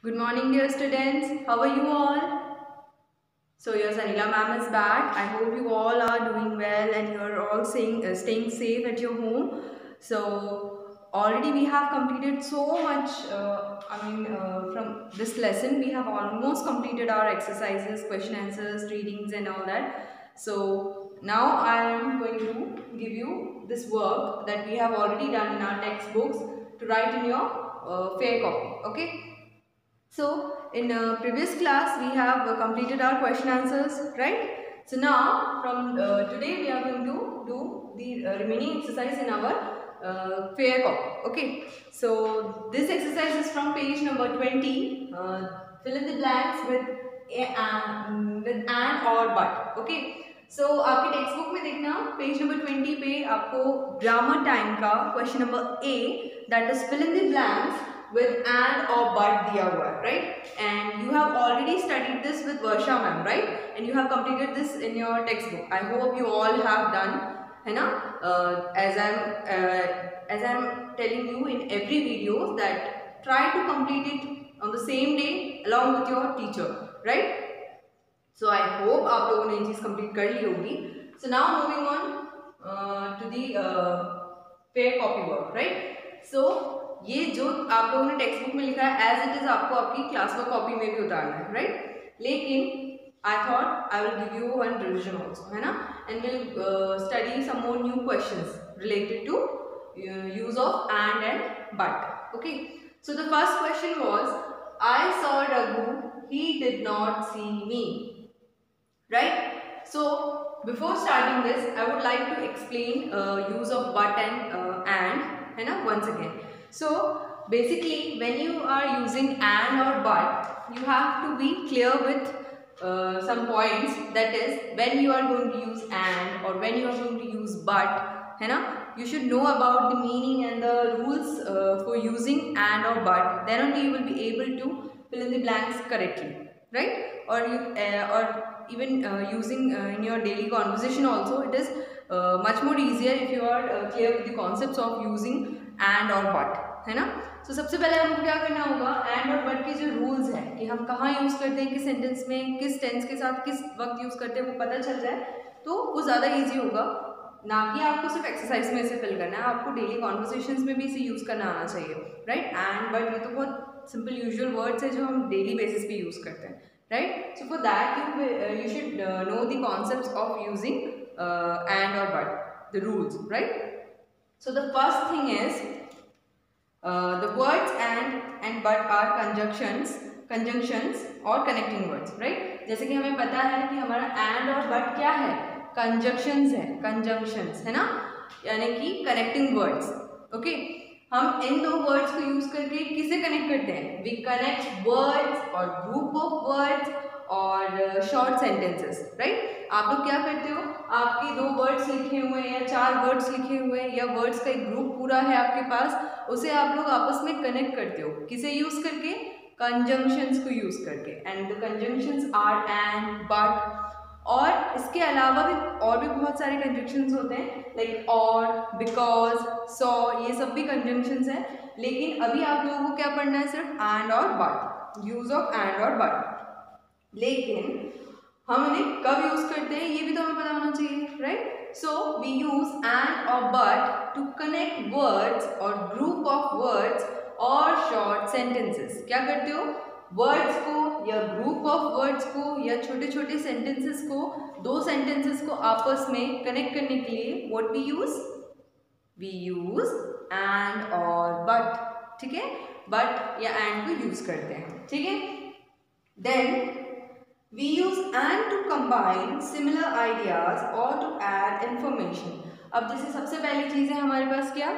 Good morning, dear students. How are you all? So, your Sanila ma'am is back. I hope you all are doing well and you're all staying safe at your home. So, already we have completed so much. From this lesson, we have almost completed our exercises, question answers, readings, and all that. So, now I am going to give you this work that we have already done in our textbooks to write in your fair copy. Okay. So, in previous class, we have completed our question answers, right? So, now from today, we are going to do the remaining exercise in our fair copy. Okay. So, this exercise is from page number 20. Fill in the blanks with with and or but. Okay. So, आपके textbook में देखना page number 20 पे आपको grammar time का question number A that is fill in the blanks with and or but दिया हुआ है, right? And you have already studied this with Varsha ma'am, right? And you have completed this in your textbook. I hope you all have done, है ना? As I'm telling you in every video that try to complete it on the same day along with your teacher, right? So I hope आप लोगों ने ये चीज complete कर ली होगी. So now moving on to the fair copy work, right? So ये जो आप लोगों ने टेक्स्ट बुक में लिखा है एज इट इज आपको आपकी क्लास वर्क कॉपी में भी उतारना है, राइट? लेकिन I thought I will give you one revision also, है ना? And will study some more new questions related to use of and but. Okay, so the first question was I saw Raghu, he did not see me, right? So before starting this I would like to explain use of but and, है ना, once again. So basically when you are using and or but, you have to be clear with some points, that is when you are going to use and or when you are going to use but, है ना? You should know about the meaning and the rules for using and or but, then only you will be able to fill in the blanks correctly, right? Or you or even using in your daily conversation also, it is much more easier if you are clear with the concepts of using and और but, है ना? तो सबसे पहले हमको क्या करना होगा, and और but के जो रूल्स हैं कि हम कहाँ यूज़ करते हैं, किस सेंटेंस में, किस टेंस के साथ किस वक्त यूज़ करते हैं, वो पता चल जाए तो वो ज़्यादा इजी होगा. ना कि आपको सिर्फ एक्सरसाइज में इसे फिल करना है, आपको डेली कॉन्वर्सेशंस में भी इसे यूज़ करना आना चाहिए, राइट? एंड बट ये तो बहुत सिंपल यूजुअल वर्ड्स है जो हम डेली बेसिस पे यूज़ करते हैं, right? So for that you should know the concepts of using and or but, the rules, right? So the first thing is the words and but are conjunctions or connecting words, right? जैसे कि हमें पता है कि हमारा and और but क्या है, conjunctions है ना, यानी कि connecting words. ओके, हम इन दो वर्ड्स को यूज करके किसे कनेक्ट करते हैं? वी कनेक्ट वर्ड्स और ग्रुप ऑफ वर्ड्स और शॉर्ट सेंटेंसेस, राइट? आप लोग क्या करते हो, आपके दो वर्ड्स लिखे हुए हैं या चार वर्ड्स लिखे हुए हैं या वर्ड्स का एक ग्रुप पूरा है आपके पास, उसे आप लोग आपस में कनेक्ट करते हो किसे यूज करके? कंजंक्शंस को यूज करके. And the conjunctions are and, but. और इसके अलावा भी और भी बहुत सारे कंजंक्शंस होते हैं, लाइक और, बिकॉज, सो, ये सब भी कंजंक्शंस हैं. लेकिन अभी आप लोगों को क्या पढ़ना है? सिर्फ एंड और बट, यूज ऑफ एंड और बट. लेकिन हम इन्हें कब यूज करते हैं ये भी तो हमें पता होना चाहिए, right? So we use and और बट टू कनेक्ट वर्ड्स और ग्रुप ऑफ वर्ड्स और शॉर्ट सेंटेंसेस. क्या करते हो? वर्ड्स को या ग्रुप ऑफ वर्ड्स को या छोटे छोटे सेंटेंसेस को, दो सेंटेंसेस को आपस में कनेक्ट करने के लिए व्हाट वी यूज एंड और बट. ठीक है, बट या एंड को यूज करते हैं, ठीक है? Then we use and to combine similar ideas or to add information. अब जैसे सबसे पहली चीज है हमारे पास क्या?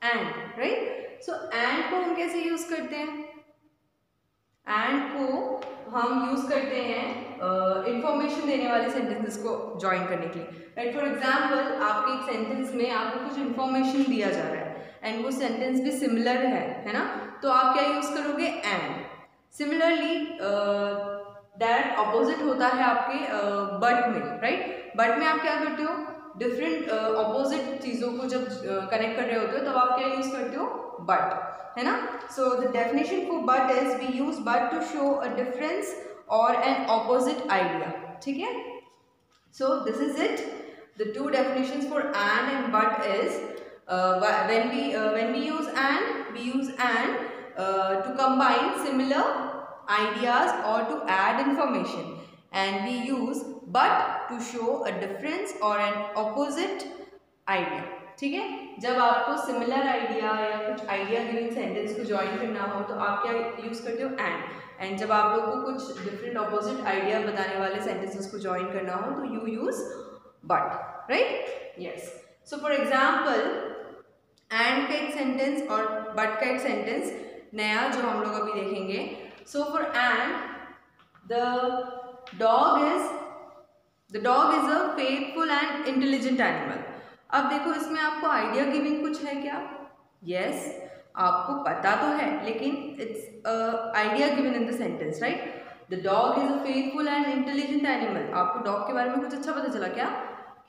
and, right? सो and को हम कैसे यूज करते हैं? and को हम यूज करते हैं इंफॉर्मेशन देने वाले सेंटेंसेस को ज्वाइन करने के लिए, राइट? फॉर एग्जाम्पल, आपके एक सेंटेंस में आपको कुछ इंफॉर्मेशन दिया जा रहा है एंड वो सेंटेंस भी सिमिलर है ना? तो आप क्या यूज करोगे? and. सिमिलरली डायरेक्ट ऑपोजिट होता है आपके बट में, राइट? बट में आप क्या करते हो? डिफरेंट ऑपोजिट चीज़ों को जब कनेक्ट कर रहे होते हो तब आप क्या यूज़ करते हो, बट, है ना. So the definition for but is we use but to show a difference और एन ऑपोजिट आइडिया. ठीक है. So this is it. The two definitions for and but is when we use and to combine similar ideas or to add information, and we use but to show a difference or an opposite idea. ठीक है. जब आपको similar idea या कुछ idea giving sentence को join करना हो तो आप क्या यूज करते हो, एंड जब आप लोगों को कुछ डिफरेंट ऑपोजिट आइडिया बताने वाले सेंटेंसेस को ज्वाइन करना हो तो you use but. Right. Yes. So for example and का एक सेंटेंस और बट का एक सेंटेंस नया जो हम लोग अभी देखेंगे. So for and, the dog is a faithful and intelligent animal. अब देखो इसमें आपको आइडिया गिविंग कुछ है क्या? यस, आपको पता तो है लेकिन it's idea given in the sentence. Right. The dog is a faithful and intelligent animal. आपको डॉग के बारे में कुछ अच्छा पता चला क्या?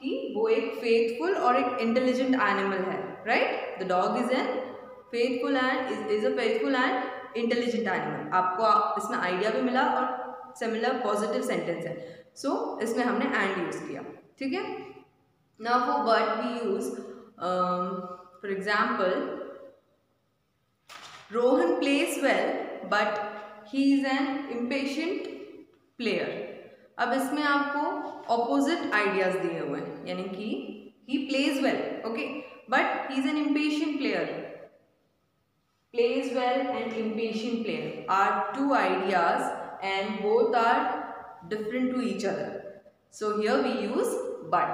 कि वो एक फेथफुल और एक इंटेलिजेंट एनिमल है. Right. The dog is an faithful and is a faithful and intelligent animal. आपको इसमें आइडिया भी मिला और सिमिलर पॉजिटिव सेंटेंस है. सो इसमें हमने एंड यूज किया. ठीक है. Now for but we use for example Rohan plays well but he is an impatient player. अब इसमें आपको ऑपोजिट आइडियाज दिए हुए हैं, यानी कि he plays well, okay, but he is an impatient player. Plays well and impatient player are two ideas and both are different to each other. So here we use but.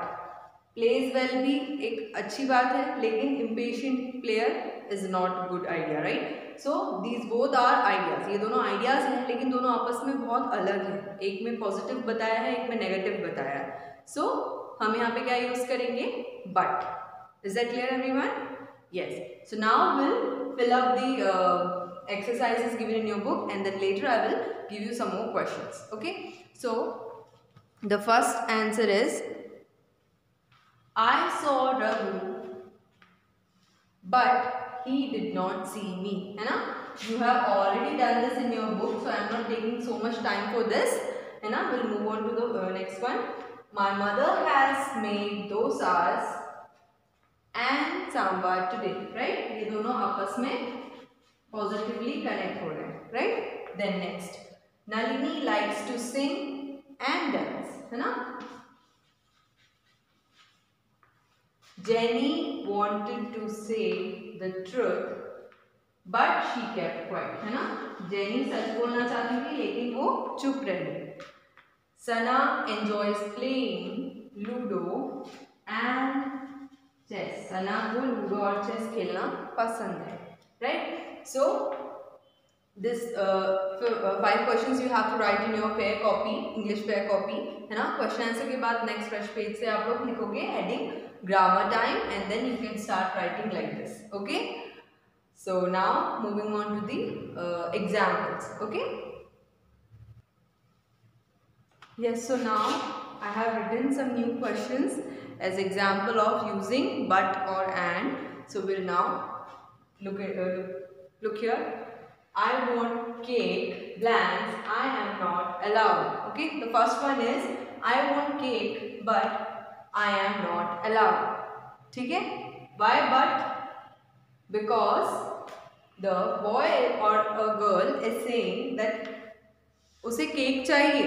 Plays well भी एक अच्छी बात है लेकिन impatient player is not good idea. Right. So these both are ideas. ये दोनों ideas हैं लेकिन दोनों आपस में बहुत अलग हैं. एक में पॉजिटिव बताया है, एक में नेगेटिव बताया है. सो हम यहाँ पे क्या यूज करेंगे? But. Is that clear everyone? Yes. So now will fill up the exercises given in your book and then later I will give you some more questions. Okay. So the first answer is I saw Raghu but he did not see me. है ना? You have already done this in your book, so I am not taking so much time for this. है ना? We'll move on to the next one. My mother has made dosas and sambar today. Right? ये दोनों आपस में positively connect हो रहे हैं. Right? Then next, Nalini likes to sing and dance. है ना? Jenny wanted to say the truth but she kept quiet. है ना? जेनी सच बोलना चाहती थी लेकिन वो चुप रही. Sana enjoys playing Ludo and chess. सना को लूडो और चेस खेलना पसंद है. Right? So this 5 questions you have to write in your fair copy, English fair copy. है ना? क्वेश्चन आंसर के बाद नेक्स्ट फ्रेश पेज से आप लोग लिखोगे heading grammar time and then you can start writing like this. Okay. So now moving on to the examples. Okay. Yes. So now I have written some new questions as example of using but or and. So we'll now look here. I want cake blanks. I am not allowed. Okay. The first one is I want cake but I am not allowed. ठीक है. Why but? Because the boy or a girl is saying that उसे cake चाहिए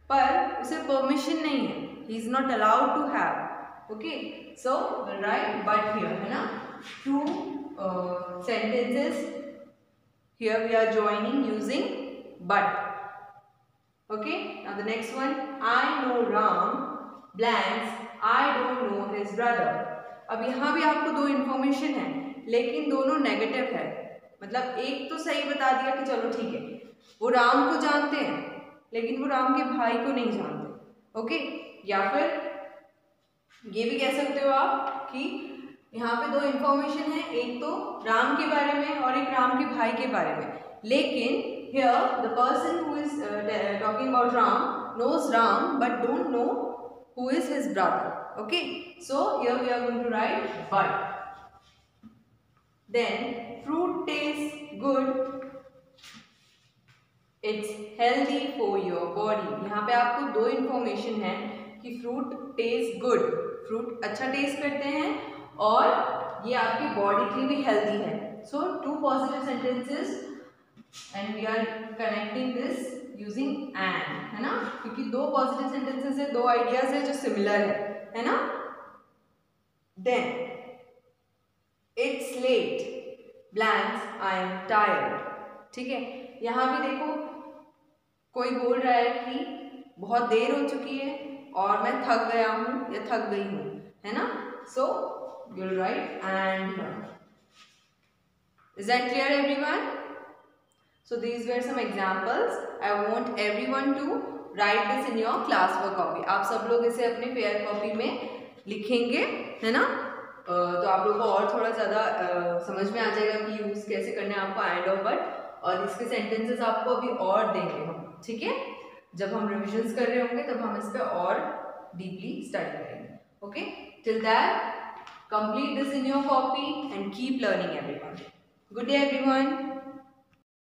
पर उसे permission नहीं है. He is not allowed to have. Okay. So we'll write but here. है ना? Two sentences. Here we are joining using but. Okay. Now the next one. I know Ram blanks. I don't know his brother. अब यहाँ भी आपको दो information है लेकिन दोनों नेगेटिव है. मतलब एक तो सही बता दिया कि चलो ठीक है वो राम को जानते हैं लेकिन वो राम के भाई को नहीं जानते. ओके. या फिर ये भी कह सकते हो आप कि यहाँ पे दो इन्फॉर्मेशन है, एक तो राम के बारे में और एक राम के भाई के बारे में, लेकिन here the person who is talking about Ram knows Ram but don't know who is his brother. Okay, so here we are going to write but. Then fruit tastes good, it's healthy for your body. यहाँ पे आपको दो information है कि fruit taste good, fruit अच्छा test करते हैं और ये आपकी बॉडी के लिए भी हेल्दी है. So two positive sentences and we are connecting this using and, है ना, क्योंकि दो पॉजिटिव सेंटेंसेस है, दो आइडियाज है जो सिमिलर है ना. Then it's let blanks I am tired. ठीक है, यहाँ भी देखो कोई बोल रहा है कि बहुत देर हो चुकी है और मैं थक गया हूँ या थक गई हूँ, है ना. So you will write and. Is that clear everyone? So these were some examples. I want everyone to write this in your class work copy. आप सब लोग इसे अपने फेयर कॉपी में लिखेंगे, है ना. तो आप लोगों को और थोड़ा ज़्यादा समझ में आ जाएगा कि यूज़ कैसे करने हैं आपको एंड और बट, और इसके सेंटेंसेस आपको अभी और देंगे हम. ठीक है, जब हम रिविजन्स कर रहे होंगे तब हम इस पर और डीपली स्टडी करेंगे. Okay, till that complete this in your copy and keep learning everyone. Good day everyone.